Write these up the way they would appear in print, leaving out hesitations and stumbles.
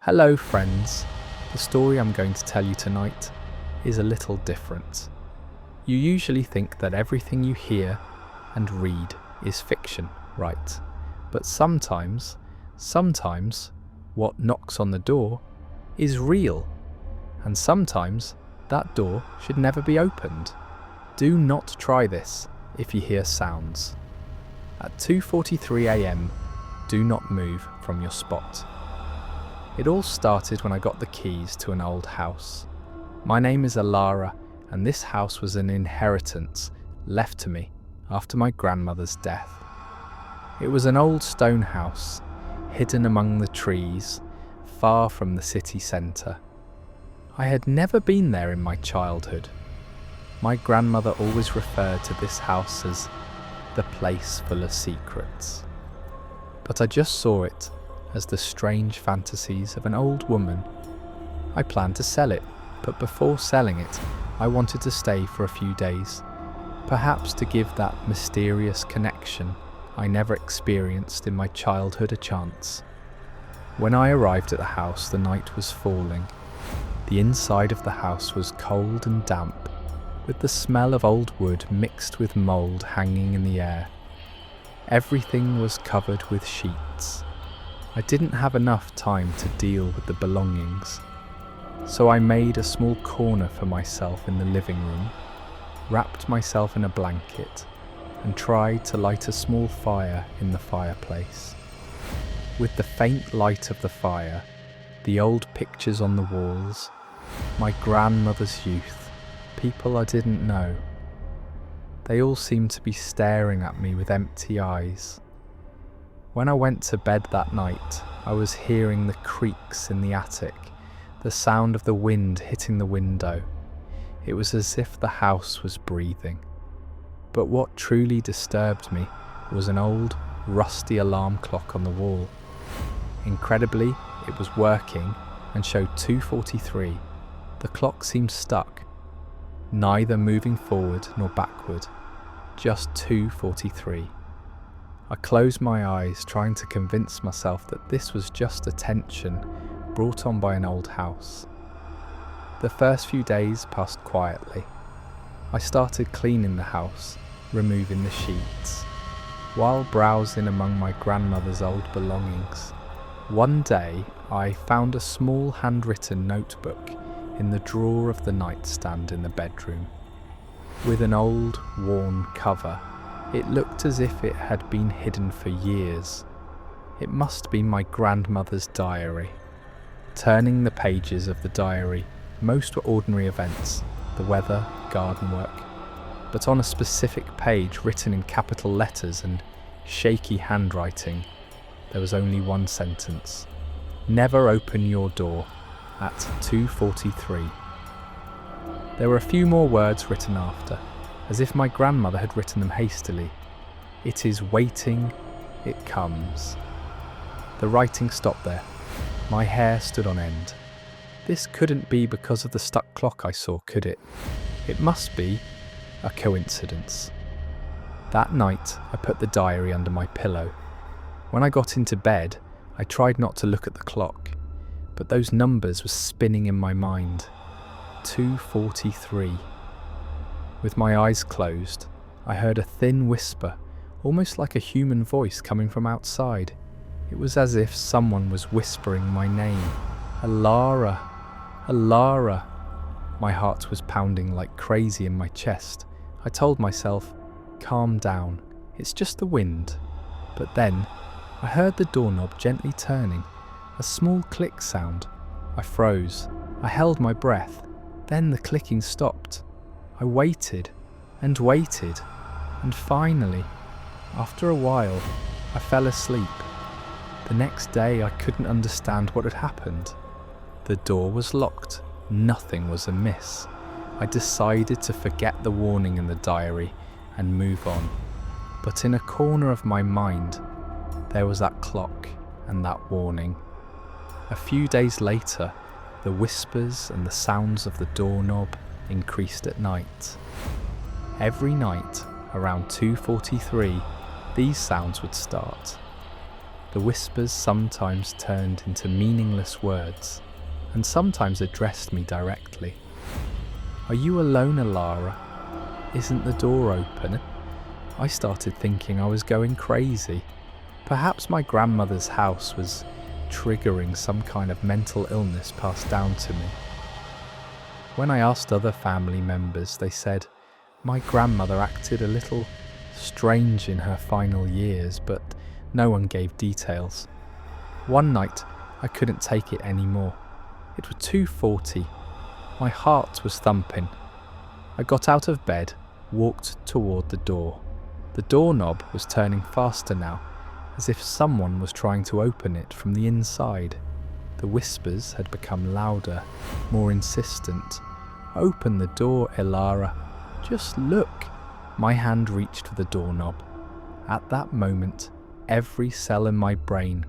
Hello friends, the story I'm going to tell you tonight is a little different. You usually think that everything you hear and read is fiction, right? But sometimes, what knocks on the door is real. And sometimes that door should never be opened. Do not try this if you hear sounds. At 2:43 a.m, do not move from your spot. It all started when I got the keys to an old house. My name is Alara, and this house was an inheritance left to me after my grandmother's death. It was an old stone house, hidden among the trees, far from the city centre. I had never been there in my childhood. My grandmother always referred to this house as the place full of secrets. But I just saw it as the strange fantasies of an old woman. I planned to sell it, but before selling it, I wanted to stay for a few days, perhaps to give that mysterious connection I never experienced in my childhood a chance. When I arrived at the house, the night was falling. The inside of the house was cold and damp, with the smell of old wood mixed with mould hanging in the air. Everything was covered with sheets. I didn't have enough time to deal with the belongings, so I made a small corner for myself in the living room, wrapped myself in a blanket, and tried to light a small fire in the fireplace. With the faint light of the fire, the old pictures on the walls, my grandmother's youth, people I didn't know, they all seemed to be staring at me with empty eyes. When I went to bed that night, I was hearing the creaks in the attic, the sound of the wind hitting the window. It was as if the house was breathing. But what truly disturbed me was an old, rusty alarm clock on the wall. Incredibly, it was working and showed 2:43. The clock seemed stuck, neither moving forward nor backward, just 2:43. I closed my eyes, trying to convince myself that this was just a tension brought on by an old house. The first few days passed quietly. I started cleaning the house, removing the sheets, while browsing among my grandmother's old belongings. One day, I found a small handwritten notebook in the drawer of the nightstand in the bedroom. With an old, worn cover, it looked as if it had been hidden for years. It must be my grandmother's diary. Turning the pages of the diary, most were ordinary events, the weather, garden work. But on a specific page, written in capital letters and shaky handwriting, there was only one sentence: "Never open your door at 2:43. There were a few more words written after, as if my grandmother had written them hastily. "It is waiting, it comes." The writing stopped there. My hair stood on end. This couldn't be because of the stuck clock I saw, could it? It must be a coincidence. That night, I put the diary under my pillow. When I got into bed, I tried not to look at the clock, but those numbers were spinning in my mind. 2:43. With my eyes closed, I heard a thin whisper, almost like a human voice coming from outside. It was as if someone was whispering my name. Alara, Alara. My heart was pounding like crazy in my chest. I told myself, calm down, it's just the wind. But then, I heard the doorknob gently turning, a small click sound. I froze. I held my breath. Then the clicking stopped. I waited, and finally, after a while, I fell asleep. The next day I couldn't understand what had happened. The door was locked, nothing was amiss. I decided to forget the warning in the diary and move on. But in a corner of my mind, there was that clock and that warning. A few days later, the whispers and the sounds of the doorknob increased at night. Every night, around 2:43, these sounds would start. The whispers sometimes turned into meaningless words, and sometimes addressed me directly. "Are you alone, Alara? Isn't the door open?" I started thinking I was going crazy. Perhaps my grandmother's house was triggering some kind of mental illness passed down to me. When I asked other family members, they said my grandmother acted a little strange in her final years, but no one gave details. One night, I couldn't take it anymore. It was 2:40. My heart was thumping. I got out of bed, walked toward the door. The doorknob was turning faster now, as if someone was trying to open it from the inside. The whispers had become louder, more insistent. "Open the door, Elara. Just look." My hand reached for the doorknob. At that moment, every cell in my brain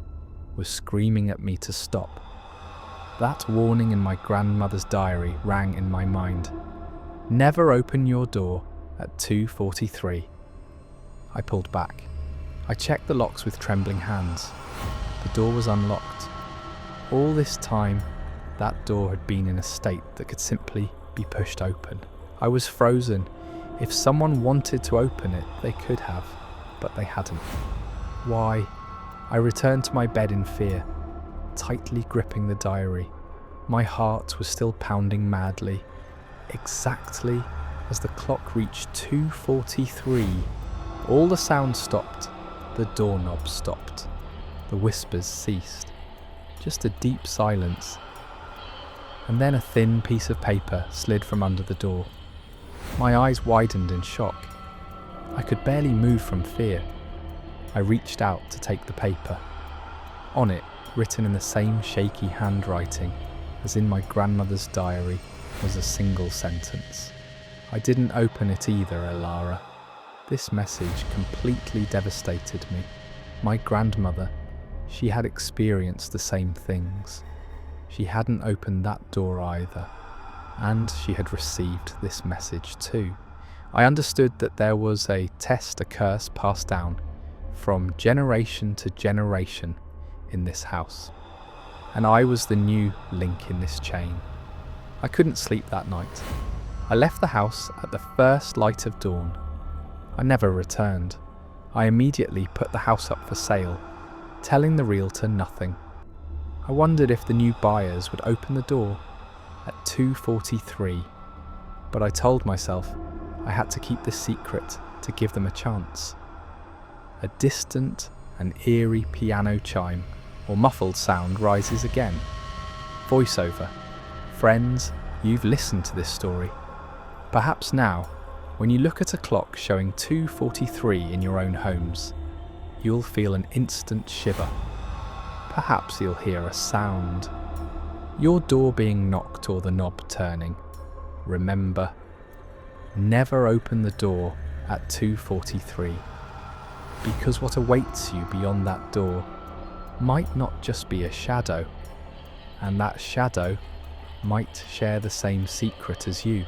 was screaming at me to stop. That warning in my grandmother's diary rang in my mind. "Never open your door at 2:43. I pulled back. I checked the locks with trembling hands. The door was unlocked. All this time, that door had been in a state that could simply be pushed open. I was frozen. If someone wanted to open it, they could have, but they hadn't. Why? I returned to my bed in fear, tightly gripping the diary. My heart was still pounding madly. Exactly as the clock reached 2:43, all the sound stopped. The doorknob stopped. The whispers ceased. Just a deep silence. And then a thin piece of paper slid from under the door. My eyes widened in shock. I could barely move from fear. I reached out to take the paper. On it, written in the same shaky handwriting as in my grandmother's diary, was a single sentence. "I didn't open it either, Elara." This message completely devastated me. My grandmother, she had experienced the same things. She hadn't opened that door either, and she had received this message too. I understood that there was a curse passed down from generation to generation in this house, and I was the new link in this chain. I couldn't sleep that night. I left the house at the first light of dawn. I never returned. I immediately put the house up for sale, telling the realtor nothing. I wondered if the new buyers would open the door at 2:43, but I told myself I had to keep this secret to give them a chance. A distant and eerie piano chime or muffled sound rises again. Voiceover. Friends, you've listened to this story. Perhaps now, when you look at a clock showing 2:43 in your own homes, you'll feel an instant shiver. Perhaps you'll hear a sound. Your door being knocked or the knob turning. Remember, never open the door at 2:43, because what awaits you beyond that door might not just be a shadow, and that shadow might share the same secret as you.